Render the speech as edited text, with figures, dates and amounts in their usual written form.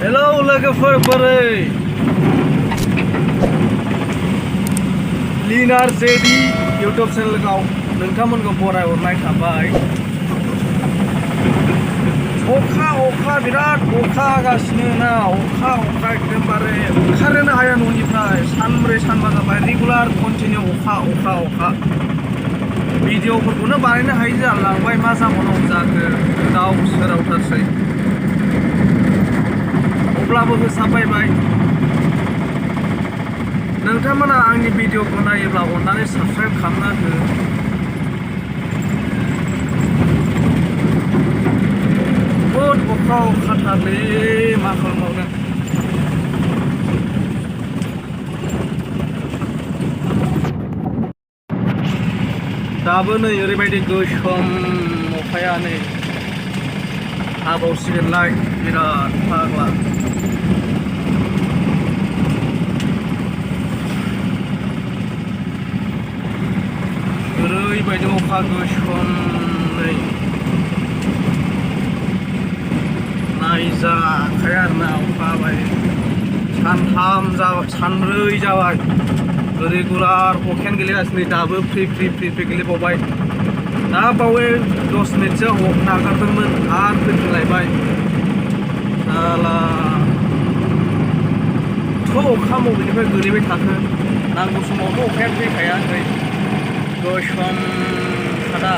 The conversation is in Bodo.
हेलौ लोगोफोर बोरै लिनार जेडी यूट्यूब चेनेलाव नोंथांमोनखौ बरायहरनाय थाबाय। अखा बिराद अखा हागासिनो ना अखा एकदमबारे ओंखारनो हाया न'निफ्राय सानब्रै सानबा जाबाय रेगुलार कन्टिनिउ अखा भिडिअफोरखौनो बानायनो हायि जालांबाय। मा जाबावनांगौ जाखो गोदाव सोरावथारसै। अब्लाबो होसाबबायबाय। नोंथांमोना आंनि भिडिअखौ नायोब्ला अननानै साबस्क्राइब खालामना हो। बहुद अखाथारलै मा खालामबावनो। दाबो नै ओरैबायदि गोसोम अखाया नै हाबावसिगोनलाय बिराद फाग्ला। ओरैबायदि अखा गोसोम नै नायजाखाया आरोना अखा हाबाय। सानब्रै जाबाय रेगुलार अखायानो गेलेगासिनो। दाबो फ्रि गेलेबावबाय। दा बावै 10 मिनिटसो नागारदोंमोन आरो फैफिनलायबाय। साला अखा बबेनिफ्राय गोलैबाय थाखो। नांगौ समावथ' अखाया फैखाया। गोसोम खादा